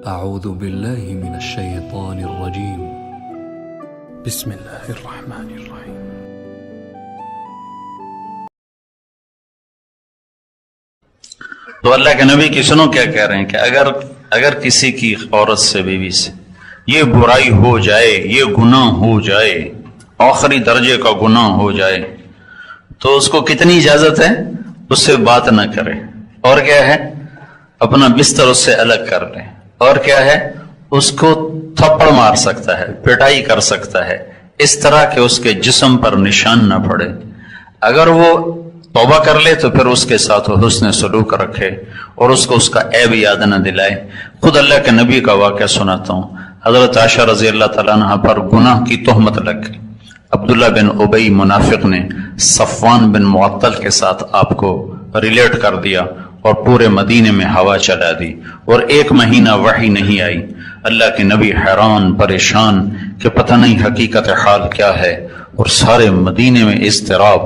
أعوذ بالله من الشيطان الرجيم. بسم الله الرحمن الرحيم. تو اللہ کے نبی کی سنو کیا کہہ رہے ہیں کہ اگر کسی کی عورت سے، بیوی سے یہ برائی ہو جائے، یہ گناہ ہو جائے، آخری درجے کا گناہ ہو جائے، تو اس کو کتنی اجازت ہے؟ اس سے بات نہ کرے، اور کیا ہے؟ اپنا بستر اس سے الگ کر لے، اور کیا ہے؟ اس کو تھپڑ مار سکتا ہے، پٹائی کر سکتا ہے، اس طرح کہ اس کے جسم پر نشان نہ پڑے۔ اگر وہ توبہ کر لے تو پھر اس کے ساتھ وہ حسن سلوک رکھے اور اس کو اس کا عیب یاد نہ دلائے۔ خود اللہ کے نبی کا واقعہ سناتا ہوں۔ حضرت عائشہ رضی اللہ تعالیٰ عنہ پر گناہ کی تہمت لگ گئی۔ عبداللہ بن ابی منافق نے صفوان بن معطل کے ساتھ آپ کو ریلیٹ کر دیا اور پورے مدینے میں ہوا چلا دی، اور 1 مہینہ وحی نہیں آئی۔ اللہ کے نبی حیران پریشان کہ پتہ نہیں حقیقت حال کیا ہے، اور سارے مدینے میں اضطراب،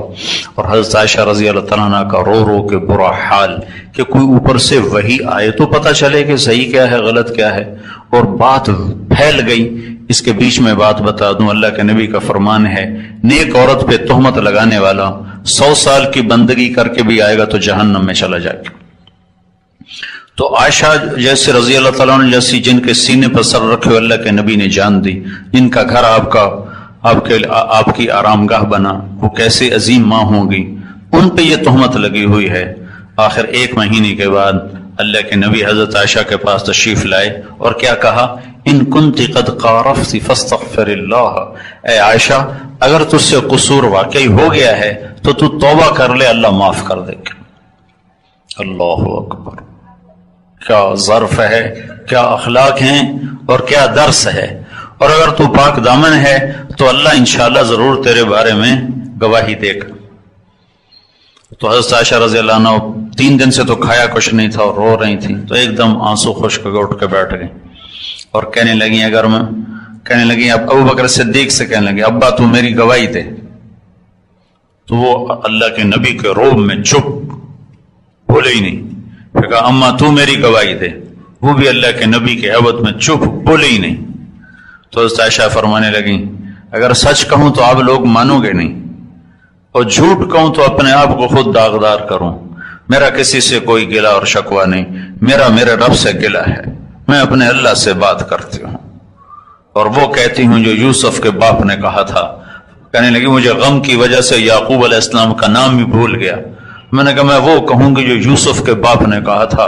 اور حضرت عائشہ رضی اللہ تعالیٰ عنہ کا رو رو کے برا حال کہ کوئی اوپر سے وحی آئے تو پتہ چلے کہ صحیح کیا ہے غلط کیا ہے، اور بات پھیل گئی۔ اس کے بیچ میں بات بتا دوں، اللہ کے نبی کا فرمان ہے، نیک عورت پہ تہمت لگانے والا 100 سال کی بندگی کر کے بھی آئے گا تو جہنم میں چلا جائے گا۔ تو عائشہ جیسے رضی اللہ تعالیٰ عنہ جیسی جن کے سینے پر سر رکھے ہوئے اللہ کے نبی نے جان دی، جن کا گھر آپ کی آرام گاہ بنا، وہ کیسے عظیم ماں ہوں گی، ان پہ یہ تہمت لگی ہوئی ہے۔ آخر 1 مہینے کے بعد اللہ کے نبی حضرت عائشہ کے پاس تشریف لائے اور کیا کہا؟ ان کنت قد قارفت فاستغفر اللہ، اے عائشہ اگر تجھ سے قصور واقعی ہو گیا ہے تو تو توبہ کر لے، اللہ معاف کر دے گا۔ اللہ اکبر، کیا ظرف ہے، کیا اخلاق ہیں، اور کیا درس ہے۔ اور اگر تو پاک دامن ہے تو اللہ انشاءاللہ ضرور تیرے بارے میں گواہی دے گا۔ تو حضرت عائشہ رضی اللہ عنہ 3 دن سے تو کھایا کچھ نہیں تھا اور رو رہی تھی، تو ایک دم آنسو خشک اٹھ کے بیٹھ گئی اور کہنے لگی اب ابو بکر صدیق سے کہنے لگی، ابا تو میری گواہی دے۔ تو وہ اللہ کے نبی کے روب میں چپ، بولے ہی نہیں۔ پھر کہا اماں تو میری گواہی دے، وہ بھی اللہ کے نبی کے عبد میں چپ، بولے ہی نہیں۔ تو حضرت عائشہ فرمانے لگی، اگر سچ کہوں تو آپ لوگ مانو گے نہیں، اور جھوٹ کہوں تو اپنے آپ کو خود داغدار کروں۔ میرا کسی سے کوئی گلہ اور شکوہ نہیں، میرے رب سے گلہ ہے، میں اپنے اللہ سے بات کرتی ہوں، اور وہ کہتی ہوں جو یوسف کے باپ نے کہا تھا۔ کہنے لگی مجھے غم کی وجہ سے یعقوب علیہ السلام کا نام بھی بھول گیا۔ میں نے کہا میں وہ کہوں گی جو یوسف کے باپ نے کہا تھا،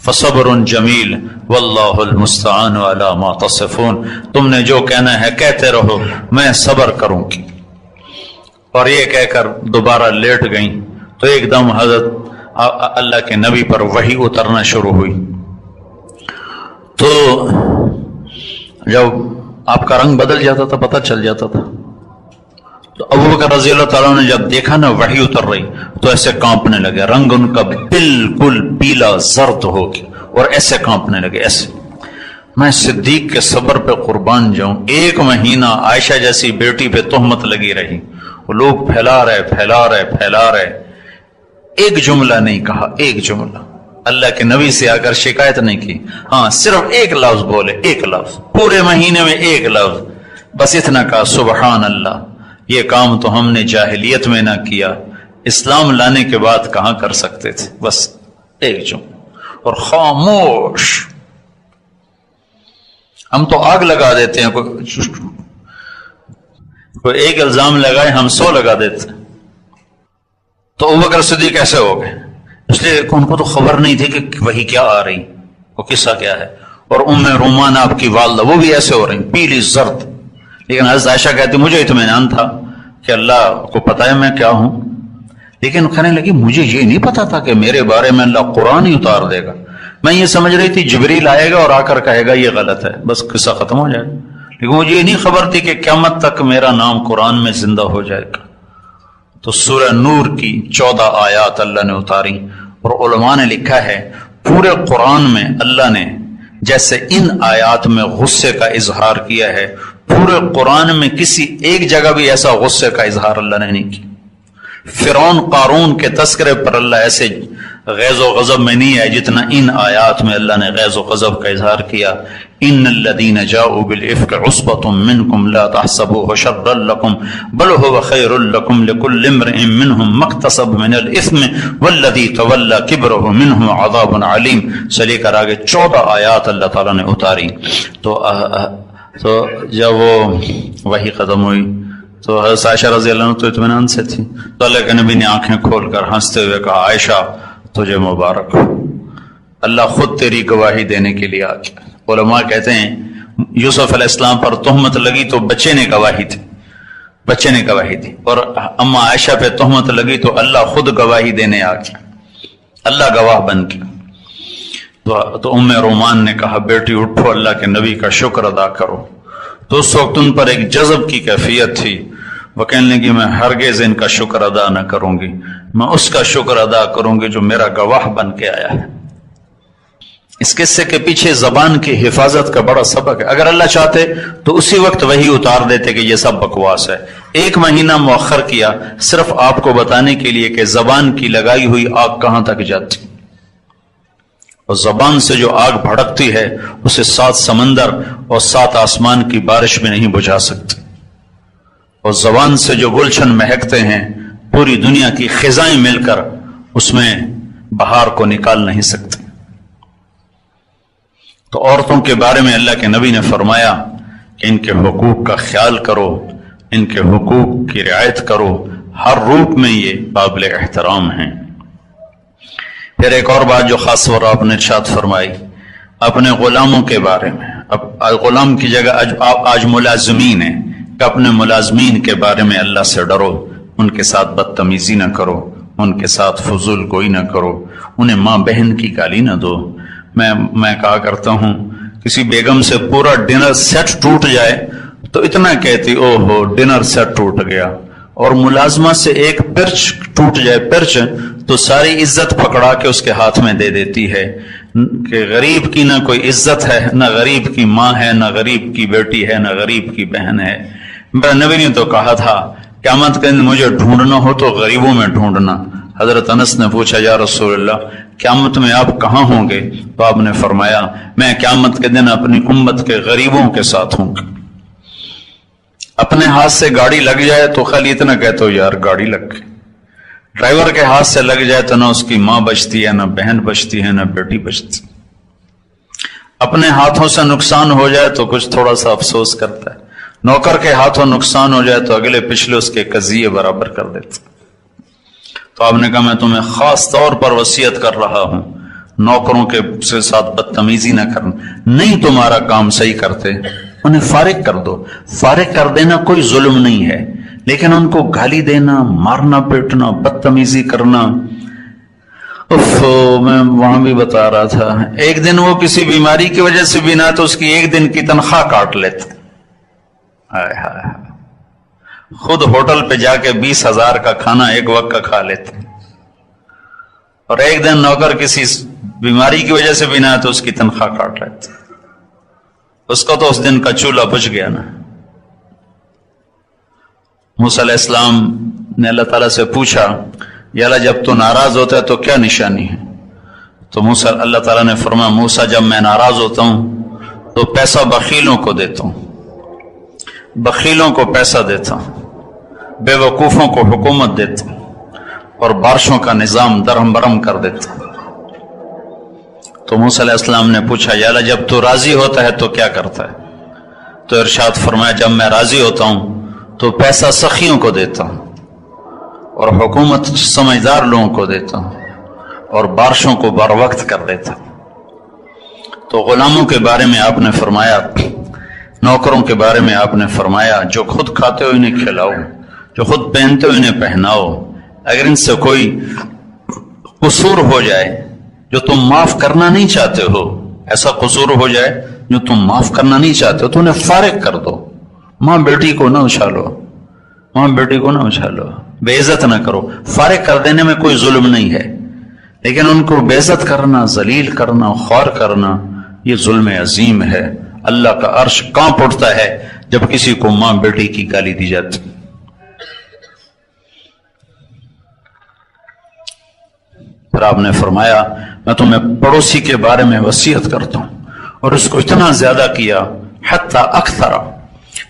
فصبر جمیل واللہ المستعان علی ما تصفون، تم نے جو کہنا ہے کہتے رہو، میں صبر کروں گی۔ اور یہ کہہ کر دوبارہ لیٹ گئیں تو ایک دم حضرت اللہ کے نبی پر وحی اترنا شروع ہوئی۔ تو جب آپ کا رنگ بدل جاتا تھا پتہ چل جاتا تھا۔ تو ابو بکر رضی اللہ تعالیٰ نے جب دیکھا نا وحی اتر رہی تو ایسے کانپنے لگے، رنگ ان کا بالکل پیلا زرد ہو گیا اور ایسے کانپنے لگے، ایسے۔ میں صدیق کے صبر پہ قربان جاؤں، 1 مہینہ عائشہ جیسی بیٹی پہ تہمت لگی رہی، وہ لوگ پھیلا رہے، ایک جملہ نہیں کہا، ایک جملہ اللہ کے نبی سے آ کر شکایت نہیں کی، ہاں صرف 1 لفظ بولے، 1 لفظ، پورے مہینے میں 1 لفظ، بس اتنا کہا سبحان اللہ، یہ کام تو ہم نے جاہلیت میں نہ کیا، اسلام لانے کے بعد کہاں کر سکتے تھے، بس 1 جملہ، اور خاموش۔ ہم تو آگ لگا دیتے ہیں، کوئی 1 الزام لگائے ہم 100 لگا دیتے ہیں۔ تو ابوبکر صدیق ایسے ہو گئے، اس لیے ان کو تو خبر نہیں تھی کہ وہی کیا آ رہی، وہ قصہ کیا ہے۔ اور ام رومان آپ کی والدہ وہ بھی ایسے ہو رہی، پیلی زرد، لیکن حضرت عائشہ کہتی مجھے اطمینان تھا کہ اللہ کو پتہ ہے میں کیا ہوں، لیکن کہنے لگی مجھے یہ نہیں پتا تھا کہ میرے بارے میں اللہ قرآن ہی اتار دے گا، میں یہ سمجھ رہی تھی جبریل آئے گا اور آ کر کہے گا یہ غلط ہے، بس قصہ ختم ہو جائے گا، لیکن مجھے یہ نہیں خبر تھی کہ قیامت تک میرا نام قرآن میں زندہ ہو جائے گا۔ تو سورہ نور کی 14 آیات اللہ نے اتاری، اور علماء نے لکھا ہے پورے قرآن میں اللہ نے جیسے ان آیات میں غصے کا اظہار کیا ہے، پورے قرآن میں کسی ایک جگہ بھی ایسا غصے کا اظہار اللہ نے نہیں کیا۔ فرعون قارون کے تذکرے پر اللہ ایسے غیظ و غضب میں نہیں ہے جتنا ان آیات میں اللہ نے غیظ و غضب کا اظہار کیا. ان الذين جاءوا بالافك عصبة منكم لا تحسبوه شرا لكم بل هو خير لكم لكل امرئ منهم ما اكتسب من الاثم والذي تولى كبره منهم عذاب عليم سے لے کر آگے 14 آیات اللہ تعالیٰ نے اتاری. تو جب وہ وحی ختم ہوئی تو حضرت عائشہ رضی اللہ عنہ تو اطمینان سے تھی, تو اللہ کے نبی نے آنکھیں کھول کر ہنستے ہوئے کہا عائشہ تجھے مبارک ہو, اللہ خود تیری گواہی دینے کے لیے آ گیا. علماء کہتے ہیں یوسف علیہ السلام پر تہمت لگی تو بچے نے گواہی تھی, بچے نے گواہی دی, اور اما عائشہ پہ تہمت لگی تو اللہ خود گواہی دینے آ گیا, اللہ گواہ بن گیا. تو ام رومان نے کہا بیٹی اٹھو اللہ کے نبی کا شکر ادا کرو. تو اس وقت ان پر ایک جذب کی کیفیت تھی, وہ کہنے لگی میں ہرگز ان کا شکر ادا نہ کروں گی, میں اس کا شکر ادا کروں گی جو میرا گواہ بن کے آیا ہے. اس قصے کے پیچھے زبان کی حفاظت کا بڑا سبق ہے. اگر اللہ چاہتے تو اسی وقت وہی اتار دیتے کہ یہ سب بکواس ہے. 1 مہینہ مؤخر کیا صرف آپ کو بتانے کے لیے کہ زبان کی لگائی ہوئی آگ کہاں تک جاتی, اور زبان سے جو آگ بھڑکتی ہے اسے 7 سمندر اور 7 آسمان کی بارش بھی نہیں بجھا سکتی, اور زبان سے جو گلشن مہکتے ہیں پوری دنیا کی خزائیں مل کر اس میں بہار کو نکال نہیں سکتے. تو عورتوں کے بارے میں اللہ کے نبی نے فرمایا کہ ان کے حقوق کا خیال کرو, ان کے حقوق کی رعایت کرو, ہر روپ میں یہ قابل احترام ہیں. پھر ایک اور بات جو خاص طور آپ نے ارشاد فرمائی اپنے غلاموں کے بارے میں. اب غلام کی جگہ آج ملازمین ہیں کہ اپنے ملازمین کے بارے میں اللہ سے ڈرو, ان کے ساتھ بدتمیزی نہ کرو, ان کے ساتھ فضول گوئی نہ کرو, انہیں ماں بہن کی گالی نہ دو. میں کہا کرتا ہوں کسی بیگم سے پورا ڈنر سیٹ ٹوٹ جائے تو اتنا کہتی او ہو ڈنر سیٹ ٹوٹ گیا, اور ملازمہ سے ایک پرچ ٹوٹ جائے پرچ تو ساری عزت پکڑا کے اس کے ہاتھ میں دے دیتی ہے کہ غریب کی نہ کوئی عزت ہے, نہ غریب کی ماں ہے, نہ غریب کی بیٹی ہے, نہ غریب کی بہن ہے. میرا نبی نے تو کہا تھا قیامت کے دن مجھے ڈھونڈنا ہو تو غریبوں میں ڈھونڈنا. حضرت انس نے پوچھا یا رسول اللہ قیامت میں آپ کہاں ہوں گے؟ تو آپ نے فرمایا میں قیامت کے دن اپنی امت کے غریبوں کے ساتھ ہوں گا. اپنے ہاتھ سے گاڑی لگ جائے تو خالی اتنا کہتے ہو یار گاڑی لگ گئی, ڈرائیور کے ہاتھ سے لگ جائے تو نہ اس کی ماں بچتی ہے, نہ بہن بچتی ہے, نہ بیٹی بچتی. اپنے ہاتھوں سے نقصان ہو جائے تو کچھ تھوڑا سا افسوس کرتا ہے, نوکر کے ہاتھوں نقصان ہو جائے تو اگلے پچھلے اس کے قضیے برابر کر دیتے. تو آپ نے کہا میں تمہیں خاص طور پر وصیت کر رہا ہوں نوکروں کے ساتھ بدتمیزی نہ کرنا. نہیں تمہارا کام صحیح کرتے انہیں فارغ کر دو. فارغ کر دینا کوئی ظلم نہیں ہے, لیکن ان کو گالی دینا, مارنا پیٹنا, بدتمیزی کرنا. میں وہاں بھی بتا رہا تھا ایک دن وہ کسی بیماری کی وجہ سے بھی نہ تو اس کی 1 دن کی تنخواہ کاٹ لیتے. خود ہوٹل پہ جا کے 20,000 کا کھانا ایک وقت کا کھا لیتے, اور ایک دن نوکر کسی بیماری کی وجہ سے بھی نہ تو اس کی تنخواہ کاٹ لیتے. اس کو تو اس دن کا چولہا بچ گیا نا. موسیٰ علیہ السلام نے اللہ تعالیٰ سے پوچھا یا اللہ جب تو ناراض ہوتا ہے تو کیا نشانی ہے؟ تو موسیٰ اللہ تعالیٰ نے فرمایا موسیٰ جب میں ناراض ہوتا ہوں تو پیسہ بخیلوں کو دیتا ہوں, بخیلوں کو پیسہ دیتا ہوں, بے وقوفوں کو حکومت دیتا ہوں, اور بارشوں کا نظام درہم برہم کر دیتا ہوں. تو موسیٰ علیہ السلام نے پوچھا یا اللہ جب تو راضی ہوتا ہے تو کیا کرتا ہے؟ تو ارشاد فرمایا جب میں راضی ہوتا ہوں تو پیسہ سخیوں کو دیتا ہوں, اور حکومت سمجھدار لوگوں کو دیتا ہوں, اور بارشوں کو بر وقت کر دیتا ہوں. تو غلاموں کے بارے میں آپ نے فرمایا, نوکروں کے بارے میں آپ نے فرمایا جو خود کھاتے ہو انہیں کھلاؤ, جو خود پہنتے ہو انہیں پہناؤ. اگر ان سے کوئی قصور ہو جائے جو تم معاف کرنا نہیں چاہتے ہو, ایسا قصور ہو جائے جو تم معاف کرنا نہیں چاہتے ہو تو انہیں فارغ کر دو. ماں بیٹی کو نہ اچھالو, ماں بیٹی کو نہ اچھالو, بے عزت نہ کرو. فارغ کر دینے میں کوئی ظلم نہیں ہے, لیکن ان کو بے عزت کرنا, ذلیل کرنا, خوار کرنا یہ ظلم عظیم ہے. اللہ کا عرش کانپ اٹھتا ہے جب کسی کو ماں بیٹی کی گالی دی جاتی. پھر آپ نے فرمایا میں تمہیں پڑوسی کے بارے میں وصیت کرتا ہوں، اور اس کو اتنا زیادہ کیا حتی اکثر،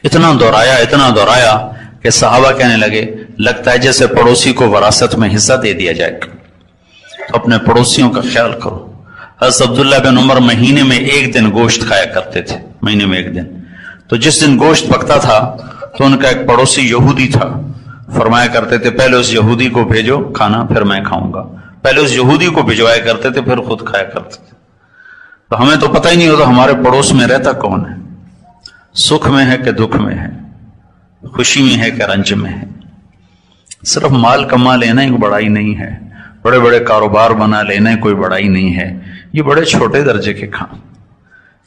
اتنا دہرایا کہ صحابہ کہنے لگے لگتا ہے جیسے پڑوسی کو وراثت میں حصہ دے دیا جائے گا۔ تو اپنے پڑوسیوں کا خیال کرو۔ حضرت عبداللہ بن عمر مہینے میں 1 دن گوشت کھایا کرتے تھے، مہینے میں 1 دن۔ تو جس دن گوشت پکتا تھا تو ان کا ایک پڑوسی یہودی تھا، فرمایا کرتے تھے پہلے اس یہودی کو بھیجو کھانا پھر میں کھاؤں گا، پہلے اس یہودی کو بھجوایا کرتے تھے پھر خود کھایا کرتے تھے۔ تو ہمیں تو پتہ ہی نہیں ہوتا ہمارے پڑوس میں رہتا کون ہے، سکھ میں ہے کہ دکھ میں ہے، خوشی میں ہے کہ رنج میں ہے۔ صرف مال کما لینا ہی بڑائی نہیں ہے، بڑے بڑے کاروبار بنا لینا کوئی بڑائی نہیں ہے، یہ بڑے چھوٹے درجے کے کام۔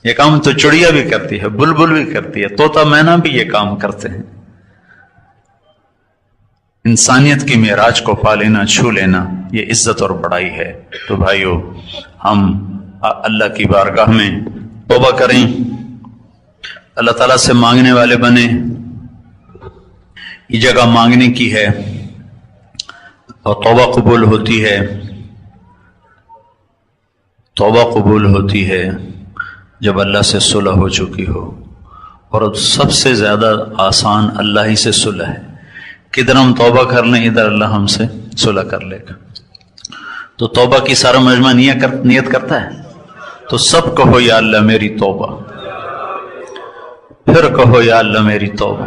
یہ کام تو چڑیا بھی کرتی ہے، بلبل بھی کرتی ہے، طوطا مینا بھی یہ کام کرتے ہیں۔ انسانیت کی معراج کو پا لینا، چھو لینا، یہ عزت اور بڑائی ہے۔ تو بھائیو، ہم اللہ کی بارگاہ میں توبہ کریں، اللہ تعالیٰ سے مانگنے والے بنیں۔ یہ جگہ مانگنے کی ہے اور توبہ قبول ہوتی ہے، توبہ قبول ہوتی ہے جب اللہ سے صلح ہو چکی ہو، اور سب سے زیادہ آسان اللہ ہی سے صلح ہے۔ کدھر ہم توبہ کر لیں ادھر اللہ ہم سے صلح کر لے گا۔ تو توبہ کی سارا مجمع نیت کرتا ہے، تو سب کہو یا اللہ میری توبہ، پھر کہو یا اللہ میری توبہ۔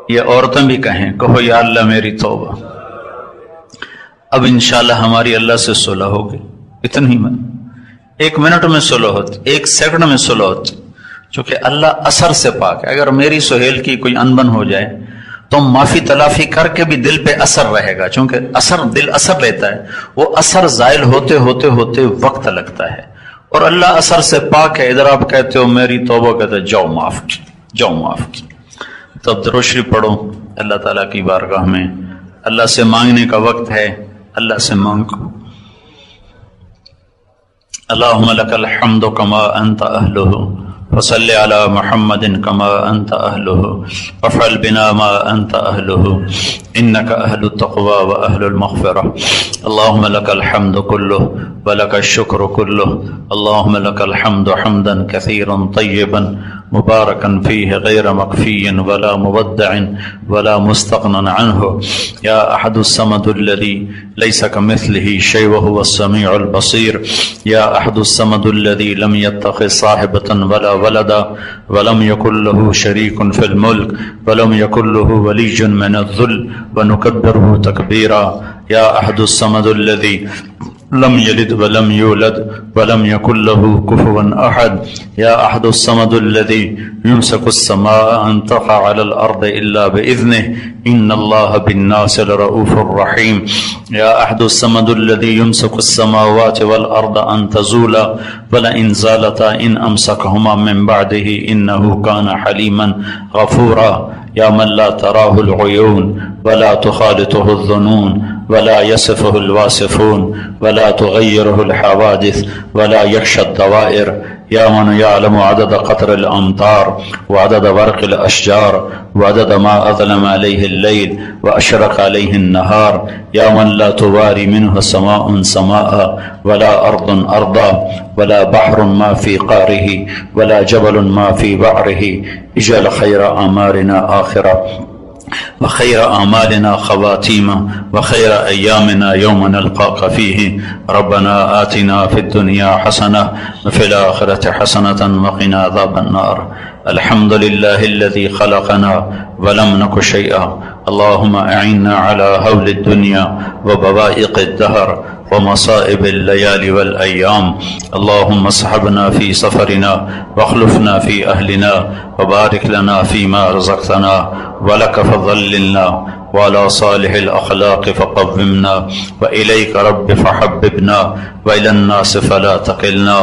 یہ عورتیں بھی کہیں، کہو یا اللہ میری توبہ۔ اب انشاءاللہ ہماری اللہ سے صلح ہوگی، اتنی میں 1 منٹ میں صلح ہوتی، 1 سیکنڈ میں صلح ہوتی، چونکہ اللہ اثر سے پاک ہے۔ اگر میری سہیل کی کوئی انبن ہو جائے تو معافی تلافی کر کے بھی دل پہ اثر رہے گا، چونکہ دل اثر لیتا ہے، وہ اثر زائل ہوتے ہوتے ہوتے وقت لگتا ہے، اور اللہ اثر سے پاک ہے۔ ادھر آپ کہتے ہو میری توبہ، کہتے ہو جاؤ معاف کی، جاؤ معاف کی۔ تب درود شریف پڑھو اللہ تعالیٰ کی بارگاہ میں، اللہ سے مانگنے کا وقت ہے، اللہ سے مانگو۔ اللہم لک الحمد کما انت اہلہ، فصل علی محمد کما انت اہلہ، وافعل بنا ما انت اہلہ، انک اہل التقوی و اہل المغفرہ۔ اللہم لک الحمد کلہ ولک الشکر کلہ، اللہم لک الحمد حمدا کثیرا طیبا مبارکا فیہ غیر مکفی ولا مبدع ولا مستغنى عنہ، یا احد الصمد الذی لیس کمثلہ شیء وهو السمیع البصیر، یا احد الصمد الذی لم يتخذ صاحبۃ ولا ولدا ولم يكن له شریک فی الملک ولم يكن له ولی من الذل ونکبرہ تکبیرا، یا احد الصمد الذی لم یلد ولم یولد ولم یکن له کفوا احد، یا احد الصمد الذی یمسک السماء ان تقع علی الارض الا باذنہ ان اللہ بالناس لرؤوف رحیم، یا احد الصمد الذی یمسک السماوات والارض ان تزولا ولئن زالتا ان امسکہما من بعدہ انہ کان حلیما غفورا، یا من لا تراہ العیون ولا تخالطہ الظنون ولا يصفه الواصفون ولا تغيره الحوادث ولا يخشى الدوائر، يا من يعلم عدد قطر الأمطار وعدد ورق الأشجار وعدد ما أظلم عليه الليل وأشرق عليه النهار، يا من لا تواري منه سماء سماء ولا أرض أرضا ولا بحر ما في قاره ولا جبل ما في بعره، اجعل خير أعمالنا آخرة وخير أعمالنا خواتيمة وخير أيامنا يوم نلقاك فيه، ربنا آتنا في الدنيا حسنة وفي الآخرة حسنة وقنا عذاب النار۔ الحمد لله الذي خلقنا ولم نك شيئا، اللهم أعنا على هول الدنيا وبوائق الدهر ومصائب الليالي والأيام، اللهم اصحبنا في سفرنا واخلفنا في أهلنا وبارك لنا فيما رزقتنا، ولك فضللنا وعلى صالح الأخلاق فقومنا، وإليك رب فحببنا، وإلى الناس فلا تقلنا،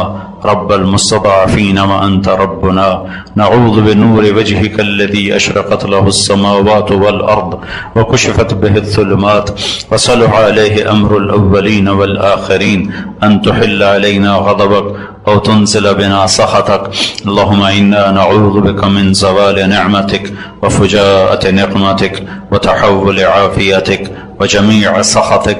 رب المستضعفين وأنت ربنا، نعوذ بنور وجهك الذي أشرقت له السماوات والأرض وكشفت به الظلمات وصلح عليه أمر الأولين والآخرين، أن تحل علينا غضبك أو تنزل بنا سخطك، اللهم إنا نعوذ بك من زوال نعمتك وفجاءة نقمتك وتحول عافيتك وجميع سخطك،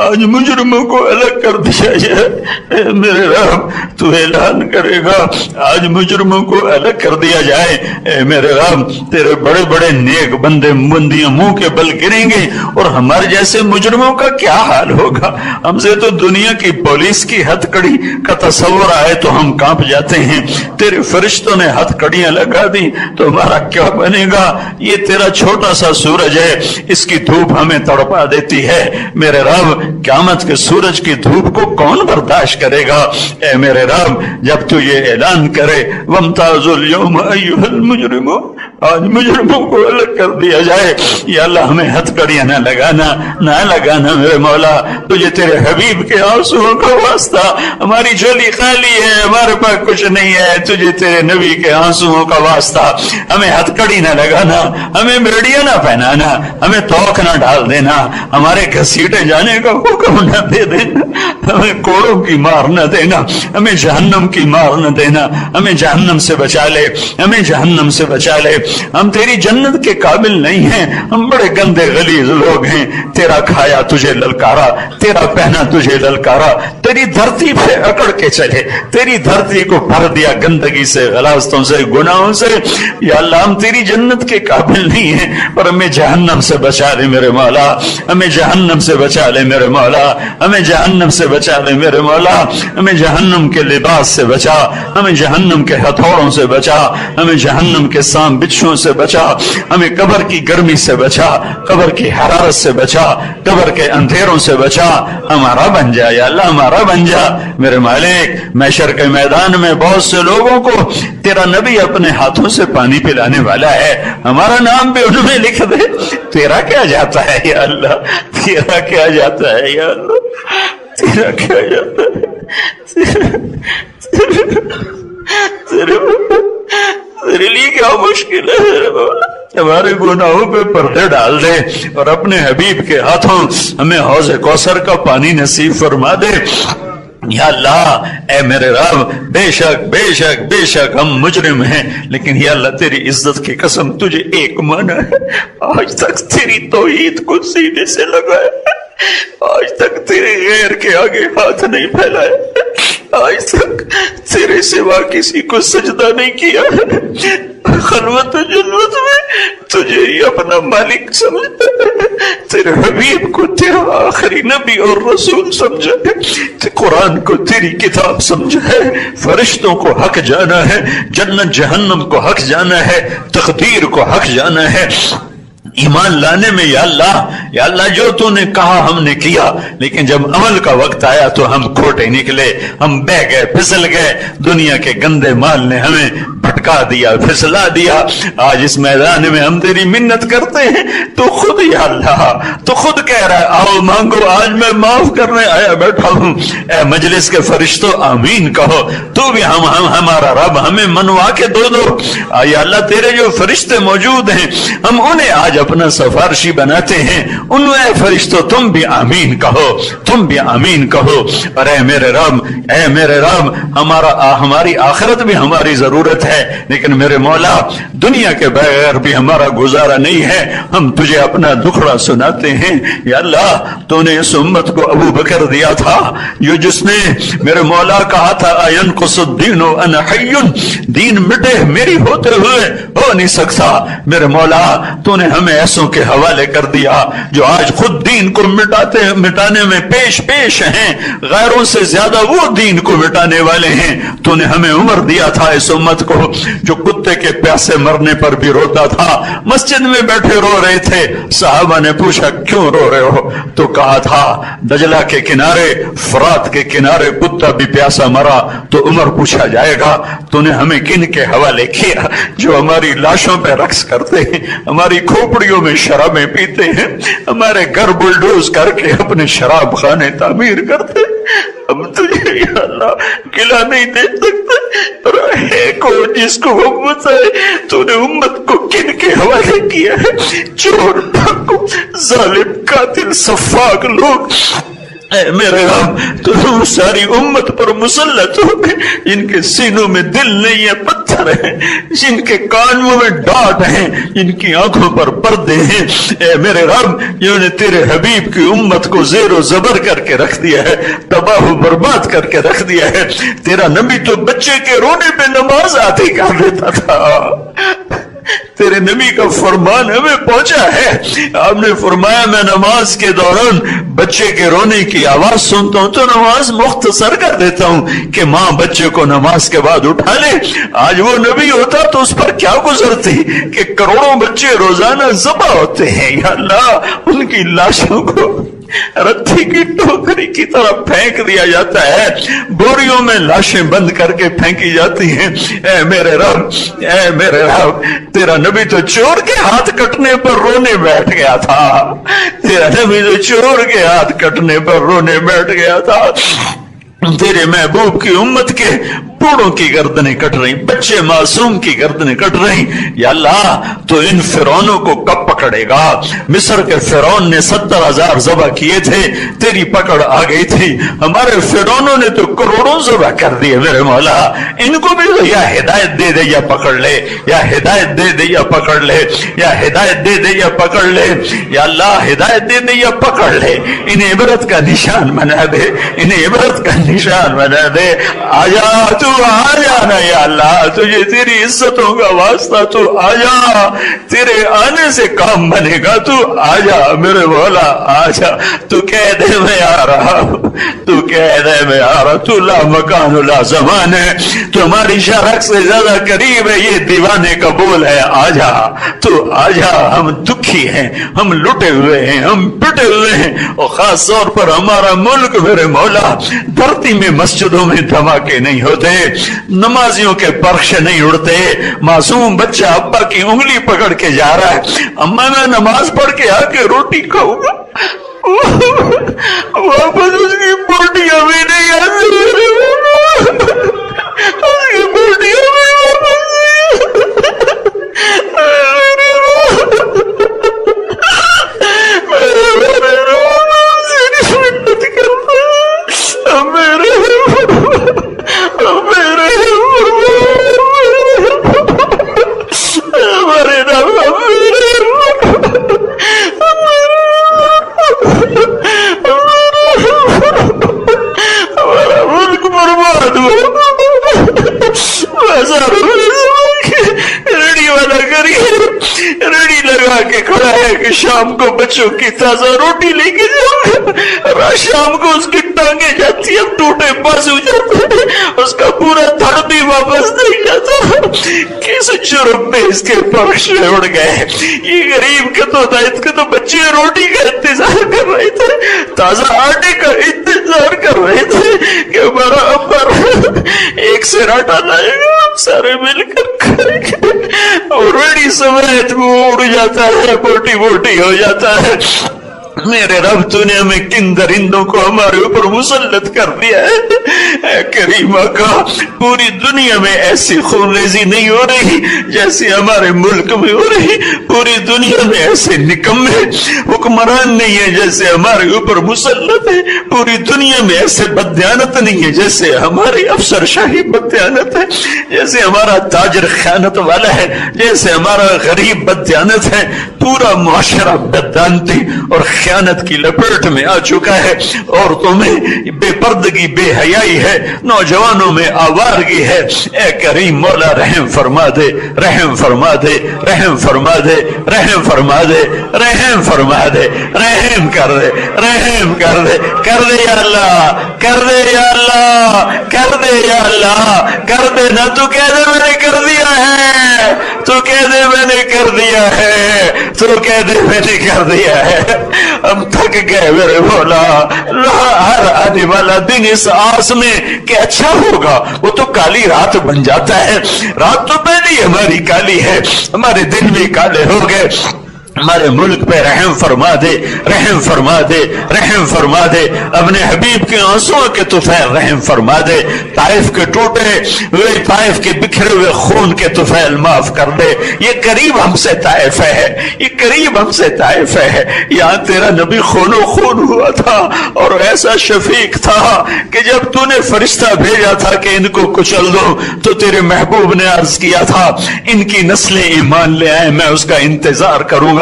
آج مجرموں کو الگ کر دیا جائے. اے میرے رب تو اعلان کرے گا آج مجرموں کو الگ کر دیا جائے. اے میرے رب تیرے بڑے بڑے نیک بندے بندیاں منہ کے بل گریں گے اور ہمارے جیسے مجرموں کا کیا حال ہوگا. ہم سے تو دنیا کی پولیس کی ہتھ کڑی کا تصور آئے تو ہم کانپ جاتے ہیں. تیرے فرشتوں نے ہتھ کڑیاں لگا دی تو ہمارا کیا بنے گا. یہ تیرا چھوٹا سا سورج ہے, اس کی دھوپ ہمیں تڑپا دیتی ہے. میرے رب قیامت کے سورج کی دھوپ کو کون برداشت کرے گا. اے میرے رب جب تو یہ اعلان کرے وَامْتَازُوا الْيَوْمَ أَيُّهَا الْمُجْرِمُونَ, آج مجرموں کو الگ کر دیا جائے. یا اللہ ہمیں ہتھ کڑیاں نہ لگانا میرے مولا. تجھے تیرے حبیب کے آنسوؤں کا واسطہ, ہماری جھولی خالی ہے, ہمارے پاس کچھ نہیں ہے. تجھے تیرے نبی کے آنسوؤں کا واسطہ ہمیں ہتھ کڑی نہ لگانا, ہمیں بیڑیاں نہ پہنانا, ہمیں توق نہ ڈال دینا, ہمارے گھسیٹے جانے کا حکم نہ دے دینا, ہمیں کوڑوں کی مار نہ دینا, ہمیں جہنم کی مار نہ دینا. ہمیں جہنم سے بچا لے, ہمیں جہنم سے بچا لے. ہم تیری جنت کے قابل نہیں ہیں, ہم بڑے گندے غلیظ لوگ ہیں. تیرا کھایا تجھے للکارا, تیرا پہنا تجھے للکارا, تیری دھرتی پہ اکڑ کے چلے, تیری دھرتی کو بھر دیا گندگی سے, غلاظتوں سے, گناہوں سے. یا اللہ ہم تیری جنت کے قابل نہیں ہیں, پر ہمیں جہنم سے بچا لے میرے مولا, ہمیں جہنم سے بچا لے میرے مولا, ہمیں جہنم سے بچا لے میرے مولا. ہمیں جہنم کے لباس سے بچا, ہمیں جہنم کے ہتھوڑوں سے بچا, ہمیں جہنم کے سام بچھوں سے بچا, ہمیں قبر کی گرمی سے بچا, قبر کی حرارت سے بچا, قبر کے اندھیروں سے بچا. ہمارا بن جا یا اللہ, ہمارا بن جا میرے مالک. محشر کے میدان میں بہت سے لوگوں کو تیرا نبی اپنے ہاتھوں سے پانی پلانے والا ہے, ہمارا نام بھی ان میں لکھ دے. تیرا کیا جاتا ہے یا اللہ, تیرا کیا جاتا ہے یا اللہ, تیرا کیا جاتا ہے. تیرے لیے کیا مشکل ہے. ہمارے گناہوں پہ پردے ڈال دے اور اپنے حبیب کے ہاتھوں ہمیں حوض کوثر کا پانی نصیب فرما دے. یا اللہ اے میرے رب بے شک بے شک بے شک ہم مجرم ہیں, لیکن یا اللہ تیری عزت کی قسم تجھے ایک مانا ہے, آج تک تیری توحید کو سینے سے لگایا, آج تک تیرے غیر کے آگے ہاتھ نہیں پھیلائے, آج تک تیرے سوا کسی کو سجدہ نہیں کیا, خلوت و جلوت میں تجھے ہی اپنا مالک سمجھتا ہے, تیرے حبیب کو تیرا آخری نبی اور رسول سمجھا ہے, قرآن کو تیری کتاب سمجھا ہے, فرشتوں کو حق جانا ہے, جنت جہنم کو حق جانا ہے, تقدیر کو حق جانا ہے. ایمان لانے میں یا اللہ جو تو نے کہا ہم نے کیا, لیکن جب عمل کا وقت آیا تو ہم کھوٹے نکلے, ہم بہ گئے, پھسل گئے, دنیا کے گندے مال نے ہمیں بھٹکا دیا, پھسلا دیا. آج اس میدان میں ہم تیری منت کرتے ہیں, تو خود یا اللہ تو خود کہہ رہا ہے آؤ مانگو, آج میں معاف کرنے آیا بیٹھا ہوں. اے مجلس کے فرشتوں آمین کہو, تو بھی ہمارا رب ہمیں منوا کے دو. یا اللہ تیرے جو فرشتے موجود ہیں ہم انہیں آج اپنا سفارشی بناتے ہیں, ان اے فرشتوں تم بھی آمین کہو, تم بھی آمین کہو. اور اے میرے رب ہماری آخرت بھی ہماری ضرورت ہے, لیکن میرے مولا دنیا کے بغیر بھی ہمارا گزارا نہیں ہے, ہم تجھے اپنا دکھڑا سناتے ہیں. یا اللہ تو نے اس امت کو ابو بکر دیا تھا جو جس نے میرے مولا کہا تھا اینقص الدین وانا حی, دین مٹے میری ہوتے ہوئے ہو نہیں سکتا. میرے مولا تو نے ہمیں ایسوں کے حوالے کر دیا جو آج خود دین کو مٹانے میں پیش ہیں, غیروں سے زیادہ وہ دین کو مٹانے والے ہیں. تو نے ہمیں عمر دیا تھا اس امت کو جو کتے کے پیاسے مرنے پر بھی روتا تھا, مسجد میں بیٹھے رو رہے تھے, صحابہ نے پوچھا کیوں رو رہے ہو, تو کہا تھا دجلہ کے کنارے, فرات کے کنارے کتا بھی پیاسا مرا تو عمر پوچھا جائے گا. تو نے ہمیں کن کے حوالے کیا جو ہماری لاشوں پہ رقص کرتے ہیں, ہماری کھوپڑیوں میں شرابیں پیتے ہیں, ہمارے گھر بلڈوز کر کے اپنے شراب خانے تعمیر کرتے ہیں. ہم تجھے یا اللہ گلا نہیں دے سکتے, اور ہے کو جس کو ہم بتائے تو نے امت کو کن کے حوالے کیا ہے, چور ڈاکو ظالم قاتل سفاک لوگ. اے میرے رب تو ساری امت پر مسلط ہو گئے, ان کے سینوں میں دل نہیں ہے, پتھر پتھر ہیں، جن کے کانوں میں ڈانٹ ہیں، جن کی آنکھوں پر پردے ہیں، اے میرے رب جنہوں نے تیرے حبیب کی امت کو زیر و زبر کر کے رکھ دیا ہے، تباہ و برباد کر کے رکھ دیا ہے۔ تیرا نبی تو بچے کے رونے پہ نماز آدھی کر دیتا تھا۔ تیرے نبی کا فرمان ہمیں پہنچا ہے، آپ نے فرمایا میں نماز کے دوران بچے کے رونے کی آواز سنتا ہوں تو نماز مختصر کر دیتا ہوں کہ ماں بچے کو نماز کے بعد اٹھا لے۔ آج وہ نبی ہوتا تو اس پر کیا گزرتی کہ کروڑوں بچے روزانہ ذبح ہوتے ہیں۔ یا اللہ ان کی لاشوں کو رتی کی ٹوکری کی طرح پھینک دیا جاتا ہے، بوریوں میں لاشیں بند کر کے پھینکی جاتی ہیں۔ اے میرے رب، اے میرے رب، تیرا نبی تو چور کے ہاتھ کٹنے پر رونے بیٹھ گیا تھا، تیرا نبی تو چور کے ہاتھ کٹنے پر رونے بیٹھ گیا تھا۔ تیرے محبوب کی امت کے بوڑھوں کی گردنیں کٹ رہی، بچے معصوم کی گردنیں کٹ رہی۔ یا اللہ تو ان فرعونوں کو کب پکڑے گا؟ مصر کے فرعون نے 70,000 ذبح کیے تھے، تیری پکڑ آ گئی تھی۔ ہمارے فرعونوں نے تو کروڑوں ذبح کر دیے میرے مولا، ان کو بھی تو یا ہدایت دے دے یا پکڑ لے، یا ہدایت دے دے یا پکڑ لے، یا ہدایت دے دے یا پکڑ لے۔ یا اللہ ہدایت دے دے یا پکڑ لے، انہیں عبرت کا نشان بنا دے، انہیں عبرت کا نشان بنا دے۔ آجا تو آ جانا یا اللہ، تجھے تیری عزتوں کا واسطہ تو آ جا، تیرے آنے سے کام بنے گا، تو آ جا میرے مولا آ جا۔ تو کہہ دے میں آ رہا ہوں، تو کہہ دے میں آ رہا، تو لا مکان لا زمان ہے، تمہاری شرک سے زیادہ قریب ہے یہ دیوانے کا بول ہے، آ جا تو آ جا۔ ہم دکھی ہیں، ہم لٹے ہوئے ہیں، ہم پٹے ہوئے ہیں، اور خاص طور پر ہمارا ملک میرے مولا، دھرتی میں مسجدوں میں دھماکے نہیں ہوتے، نمازیوں کے پرخش نہیں اڑتے، معصوم بچہ ابا کی انگلی پکڑ کے جا رہا ہے، اما میں نماز پڑھ کے آ کے روٹی کھاؤں گا، واپس اس کی بوٹیاں بھی نہیں آتی، اس کی بوٹیاں بھی واپس شام کو بچوں کی تازہ روٹی لے کے جاؤ، شام کو اس کی ٹانگیں جاتی ہیں، ٹوٹے بازو جاتے ہیں، اس کا پورا دھڑ بھی واپس نہیں جاتا، کس جرم میں اس کے پرخش اڑ گئے۔ یہ غریب کے تو دائت کے تو بچے روٹی کا انتظار کر رہے تھے، تازہ آٹے کا انتظار کر رہے تھے کہ ہمارا ابا ایک سراٹا لائے گا، سارے مل کر کھائیں گے، اور ریڑی سمیت وہ اڑ جاتا ہے، بوٹی بوٹی ہو جاتا ہے۔ میرے رب تو نے ہمیں کن درندوں کو ہمارے اوپر مسلط کر دیا ہے۔ اے کریم آقا، پوری دنیا میں ایسی خونریزی نہیں ہو رہی جیسے ہمارے ملک میں ہو رہی، پوری دنیا میں ایسے نکمے حکمران نہیں ہے جیسے ہمارے اوپر مسلط ہے، پوری دنیا میں ایسے بددیانت نہیں ہے جیسے ہمارے افسر شاہی بددیانت ہے، جیسے ہمارا تاجر خیانت والا ہے، جیسے ہمارا غریب بددیانت ہے۔ پورا معاشرہ بددانتی اور خیانت کی لپیٹ میں آ چکا ہے، عورتوں میں بے پردگی بے حیائی ہے، نوجوانوں میں آوارگی ہے۔ اے کریم مولا رحم فرما دے، رحم فرما دے، رحم فرما دے، رحم فرما دے، رحم فرما دے، رحم کر دے، رحم کر دے، کر دے یا اللہ، کر دے یا اللہ، کر دے یا اللہ، کر دے نہ، تو کہہ دے میں نے کر دیا ہے، تو کہہ دے میں نے کر دیا ہے، تو کہہ دے میں نے کر دیا ہے۔ ہم تھک گئے میرے مولا، ہر آنے والا دن اس آس میں کہ اچھا ہوگا، وہ تو کالی رات بن جاتا ہے، رات تو پہلے ہماری کالی ہے، ہمارے دن بھی کالے ہو گئے، ہمارے ملک پہ رحم فرما دے، رحم فرما دے، رحم فرما دے، اپنے حبیب کے آنسوؤں کے طفیل رحم فرما دے، طائف کے ٹوٹے ہوئے، طائف کے بکھرے ہوئے خون کے طفیل معاف کر دے۔ یہ قریب ہم سے طائف ہے، یہ قریب ہم سے طائف ہے، یہاں تیرا نبی خون و خون ہوا تھا اور ایسا شفیق تھا کہ جب تو نے فرشتہ بھیجا تھا کہ ان کو کچل دو تو تیرے محبوب نے عرض کیا تھا ان کی نسلیں ایمان لے آئیں، میں اس کا انتظار کروں گا۔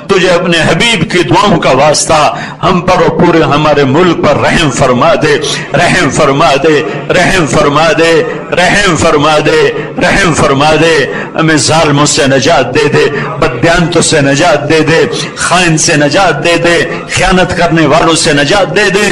تجھے اپنے حبیب کی دعاؤں کا واسطہ ہم پر اور پورے ہمارے ملک پر رحم فرما دے، رحم فرما دے، رحم فرما دے، رحم فرما دے، رحم فرما دے، ہمیں ظالموں سے نجات دے دے، بددیانتوں سے نجات دے دے، خائن سے نجات دے دے، خیانت کرنے والوں سے نجات دے دے،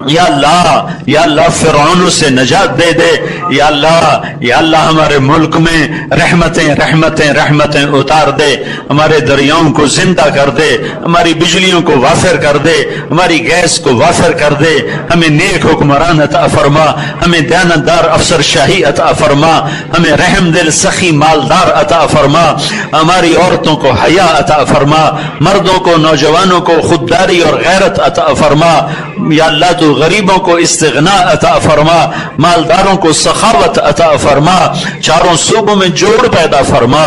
یا اللہ، یا اللہ فرعونوں سے نجات دے دے، یا اللہ، یا اللہ ہمارے ملک میں رحمتیں رحمتیں رحمتیں اتار دے، ہمارے دریاؤں کو زندہ کر دے، ہماری بجلیوں کو وافر کر دے، ہماری گیس کو وافر کر دے، ہمیں نیک حکمران عطا فرما، ہمیں دیانتدار افسر شاہی عطا فرما، ہمیں رحم دل سخی مالدار عطا فرما، ہماری عورتوں کو حیا عطا فرما، مردوں کو نوجوانوں کو خودداری اور غیرت عطا فرما، یا اللہ تو غریبوں کو استغنا عطا فرما، مالداروں کو سخاوت عطا فرما، چاروں صوبوں میں جوڑ پیدا فرما،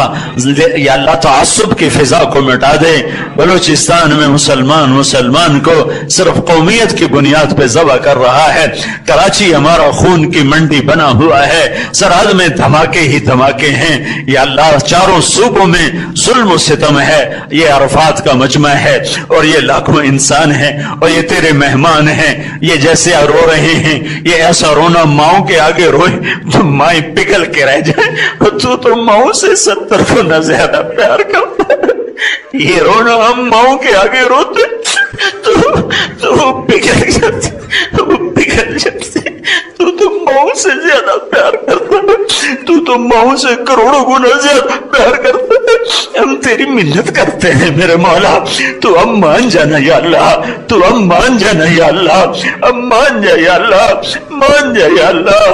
یا اللہ تعصب کی فضا کو مٹا دے۔ بلوچستان میں مسلمان کو صرف قومیت کی بنیاد پہ ذبح کر رہا ہے، کراچی ہمارا خون کی منڈی بنا ہوا ہے، سرحد میں دھماکے ہی دھماکے ہیں، یا اللہ چاروں صوبوں میں ظلم و ستم ہے، یہ عرفات کا مجمع ہے اور یہ لاکھوں انسان ہیں اور یہ تیرے مہمان ہیں، یہ جیسے رو رہے ہیں، یہ ایسا رونا ماؤں کے آگے روئے تو مائیں پگھل کے رہ جائیں، تو ماؤں سے 70 گنا زیادہ پیار کرتا ہے، یہ رونا ہم ماؤں کے آگے روتے تو وہ پگھل جاتے، وہ پگھل جاتے، تو ماؤں سے زیادہ پیار کرتا ہے، تو ماؤں سے کروڑوں گنا زیادہ پیار کرتا ہے، ہم تیری منت کرتے ہیں میرے مولا، تو اب مان جانا یا اللہ، تو اب مان جانا یا اللہ، اب مان جا یا اللہ، مان جا یا اللہ،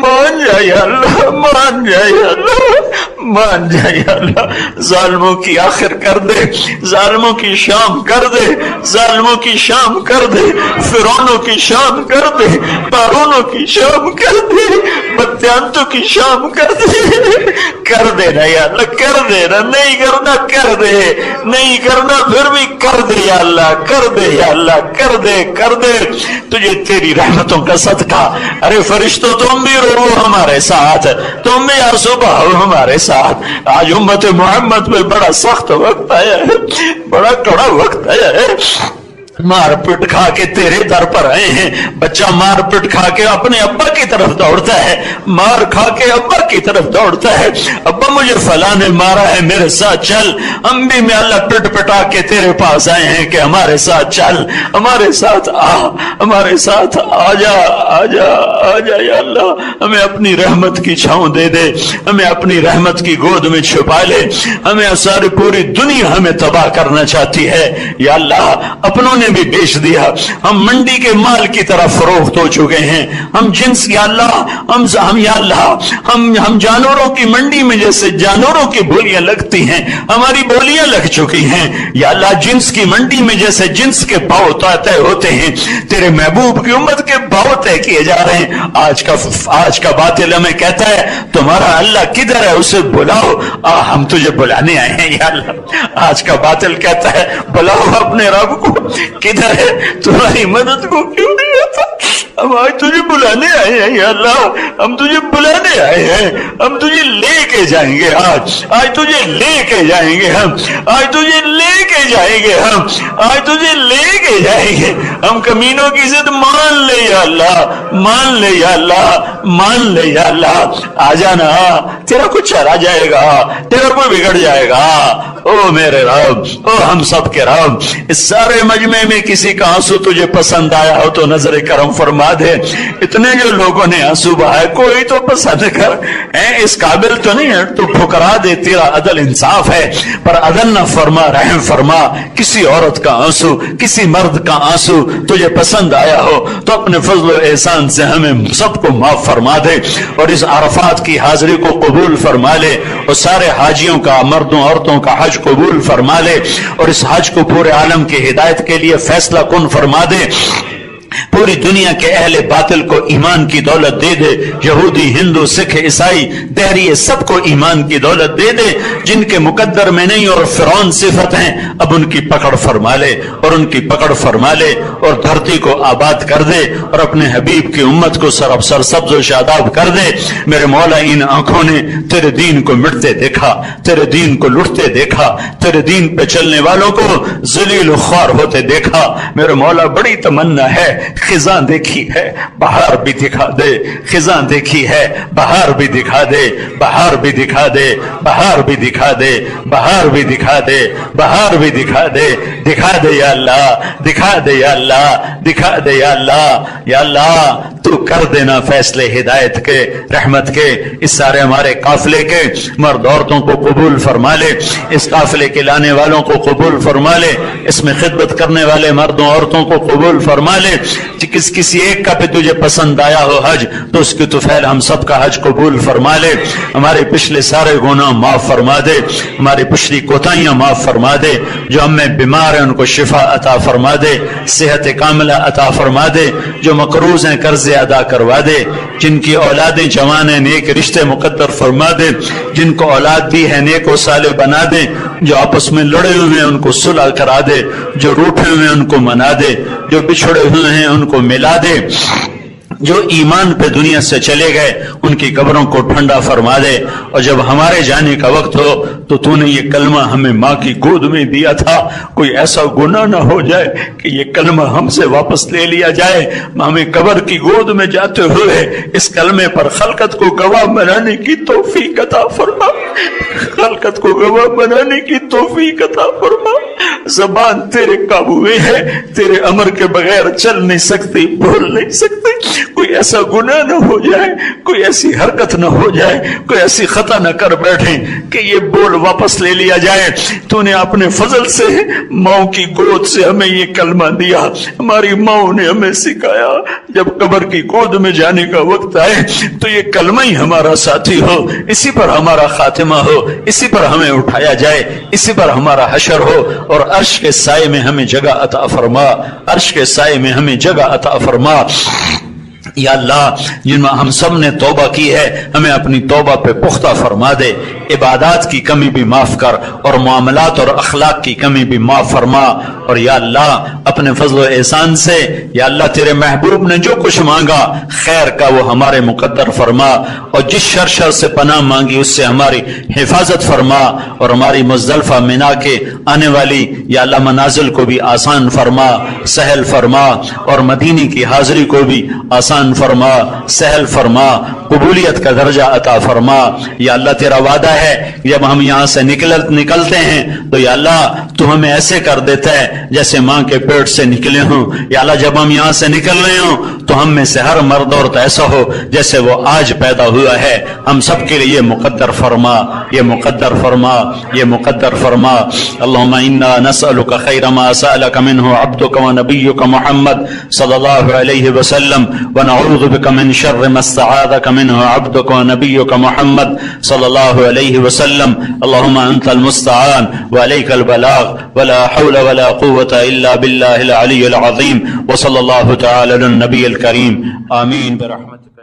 مان جا یا اللہ، مان جا یا اللہ، مان جا یا اللہ، ظالموں کی آخر کر دے، ظالموں کی شام کر دے، ظالموں کی شام کر دے، فرعونوں کی شام کر دے، قارونوں کی شام کر دے، بددیانتوں کی شام کر دے، کر دے نا یا اللہ، کر دے نا، نہیں کرنا کر دے، نہیں کرنا پھر بھی کر دے یا اللہ، کر دے یا اللہ، کر دے، کر دے، تجھے تیری رحمتوں کا صدقہ، ارے فرشتوں تم بھی رو ہمارے ساتھ، تم بھی صبح ہو ہمارے ساتھ، آج امت محمد میں بڑا سخت وقت آیا ہے، بڑا کڑا وقت آیا ہے، مار پٹ کھا کے تیرے در پر آئے ہیں، بچہ مار پٹ کھا کے اپنے ابا کی طرف دوڑتا ہے، مار کھا کے ابا کی طرف دوڑتا ہے، ابا مجھے فلاں نے مارا ہے میرے ساتھ چل، ہم بھی میں اللہ پٹ پٹا کے تیرے پاس آئے ہیں کہ ہمارے ساتھ چل، ہمارے ساتھ آ، ہمارے ساتھ آ جا، آ جا، آ جا یا اللہ، ہمیں اپنی رحمت کی چھاؤں دے دے، ہمیں اپنی رحمت کی گود میں چھپا لے، ہمیں ساری پوری دنیا ہمیں تباہ کرنا چاہتی ہے یا اللہ، اپنوں نے بھی بیچ دیا، ہم منڈی کے مال کی طرح فروخت ہو چکے ہیں، ہم جنس یا اللہ، ہم یا اللہ، ہم جانوروں کی منڈی میں جیسے جانوروں کی بولیاں لگتی ہیں ہماری بولیاں لگ چکی ہیں یا اللہ، جنس کی منڈی میں جیسے جنس کے بھاؤ طے ہوتے ہیں تیرے محبوب کی امت کے بھاؤ طے کیے جا رہے ہیں۔ آج کا باطل ہمیں کہتا ہے تمہارا اللہ کدھر ہے، اسے بلاؤ، ہم تجھے بلانے آئے ہیں یا اللہ، آج کا باطل کہتا ہے بلاؤ اپنے رب کو، کدھر ہے، تمہاری مدد کو کیوں نہیں آتا، ہم آج تجھے بلانے آئے ہیں یا اللہ، ہم تجھے بلانے آئے ہیں، ہم تجھے لے کے جائیں گے، آج تجھے لے کے جائیں گے، ہم آج تجھے لے کے جائیں گے، ہم آج تجھے لے کے جائیں گے، ہم کمینوں کی ضد مان لے یا اللہ، مان لے یا اللہ، مان لے یا اللہ، آ جانا، تیرا کچھ چلا جائے گا، تیرا کوئی بگڑ جائے گا، او میرے رب، او ہم سب کے رب، اس سارے مجمع میں کسی کا آنسو تجھے پسند آیا ہو تو نظر کرم معاف فرما دے. اتنے جو لوگوں نے آنسو بہائے کوئی تو پسند کر, اس قابل تو نہیں ہے تو ٹھکرا دے, تیرا عدل انصاف ہے, پر عدل نہ فرما, رحم فرما. کسی عورت کا آنسو, کسی مرد کا آنسو تجھے پسند آیا ہو تو اپنے فضل و احسان سے ہمیں سب کو معاف فرما دے, اور اس عرفات کی حاضری کو قبول فرما لے, اور سارے حاجیوں کا, مردوں عورتوں کا حج قبول فرما لے, اور اس حج کو پورے عالم کی ہدایت کے لیے فیصلہ کن فرما دے. پوری دنیا کے اہل باطل کو ایمان کی دولت دے دے, یہودی, ہندو, سکھ, عیسائی, دہریے, سب کو ایمان کی دولت دے دے. جن کے مقدر میں نہیں اور فرعون صفت ہیں, اب ان کی پکڑ فرما لے, اور ان کی پکڑ فرما لے, اور دھرتی کو آباد کر دے, اور اپنے حبیب کی امت کو سرسبز و شاداب کر دے. میرے مولا ان آنکھوں نے تیرے دین کو مٹتے دیکھا, تیرے دین کو لٹتے دیکھا, تیرے دین پہ چلنے والوں کو ذلیل و خوار ہوتے دیکھا. میرے مولا بڑی تمنا ہے, خزاں دیکھی ہے بہار بھی دکھا دے, خزاں دیکھی ہے بہار بھی دکھا دے, بہار بھی دکھا دے, بہار بھی دکھا دے, بہار بھی دکھا دے, بہار بھی دکھا دے. دکھا دے یا اللہ, دکھا دے یا اللہ, دکھا دے یا اللہ. یا اللہ تو کر دینا فیصلے ہدایت کے, رحمت کے. اس سارے ہمارے قافلے کے مرد عورتوں کو قبول فرما لے, اس قافلے کے لانے والوں کو قبول فرما لے, اس میں خدمت کرنے والے مردوں عورتوں کو قبول فرما لے. کسی ایک کا بھی تجھے پسند آیا ہو حج تو اس کی طفیل ہم سب کا حج قبول فرما لے. ہمارے پچھلے سارے گناہ معاف فرما دے, ہماری پچھلی کوتاہیاں معاف فرما دے. جو ہم میں بیمار ہیں ان کو شفا عطا فرما دے, صحت کاملہ عطا فرما دے. جو مقروض ہیں قرض ادا کروا دے. جن کی اولادیں جوان ہیں نیک رشتے مقدر فرما دے. جن کو اولاد بھی ہے نیک و صالح بنا دے. جو آپس میں لڑے ہوئے ہیں ان کو صلح کرا دے, جو روٹھے ہوئے ہیں ان کو منا دے, جو بچھڑے ہوئے ہیں ان کو ملا دے. جو ایمان پہ دنیا سے چلے گئے ان کی قبروں کو ٹھنڈا فرما دے. اور جب ہمارے جانے کا وقت ہو تو تو نے یہ کلمہ ہمیں ماں کی گود میں دیا تھا, کوئی ایسا گناہ نہ ہو جائے کہ یہ کلمہ ہم سے واپس لے لیا جائے. ہمیں قبر کی گود میں جاتے ہوئے اس کلمے پر خلقت کو گواہ بنانے کی توفیق عطا فرما, خلقت کو گواہ بنانے کی توفیق عطا فرما. زبان تیرے قابو میں ہے, تیرے امر کے بغیر چل نہیں سکتی, بول نہیں سکتی. کوئی ایسا گناہ نہ ہو جائے, کوئی ایسی حرکت نہ ہو جائے, کوئی ایسی خطا نہ کر بیٹھے کہ یہ بول واپس لے لیا جائے. تو نے اپنے فضل سے ماں کی گود سے ہمیں یہ کلمہ دیا, ہماری ماں نے ہمیں سکھایا. جب قبر کی گود میں جانے کا وقت آئے تو یہ کلمہ ہی ہمارا ساتھی ہو, اسی پر ہمارا خاتمہ ہو, اسی پر ہمیں اٹھایا جائے, اسی پر ہمارا حشر ہو. اور عرش کے سائے میں ہمیں جگہ عطا فرما, عرش کے سائے میں ہمیں جگہ عطا فرما. یا اللہ جن میں ہم سب نے توبہ کی ہے ہمیں اپنی توبہ پہ پختہ فرما دے. عبادات کی کمی بھی معاف کر, اور معاملات اور اخلاق کی کمی بھی معاف فرما. اور یا اللہ اپنے فضل و احسان سے یا اللہ تیرے محبوب نے جو کچھ مانگا خیر کا وہ ہمارے مقدر فرما, اور جس شر سے پناہ مانگی اس سے ہماری حفاظت فرما. اور ہماری مزدلفہ مینا کے آنے والی یا اللہ منازل کو بھی آسان فرما, سہل فرما. اور مدینے کی حاضری کو بھی آسان فرما, سہل فرما, قبولیت کا درجہ عطا فرما. یا اللہ تیرا وعدہ ہے جب ہم یہاں سے نکلتے ہیں تو یا اللہ تو ہمیں ایسے کر دیتا ہے جیسے ماں کے پیٹ سے نکلے ہوں. یا اللہ جب ہم یہاں سے نکل رہے ہوں تو ہم میں سے ہر مرد عورت ایسا ہو جیسے وہ آج پیدا ہوا ہے. ہم سب کے لیے یہ مقدر فرما, یہ مقدر فرما, یہ مقدر فرما. اللهم انا نسألك خير ما سألك منه عبدك ونبيك محمد صلى الله عليه وسلم, ونعوذ بك من شر ما استعاذك منه عبدك ونبيك محمد صلى الله عليه وسلم. اللهم انت المستعان وعليك البلاغ ولا حول ولا قوة الا بالله العلي العظيم. وصلى الله تعالى على النبي الكريم. آمين برحمتك.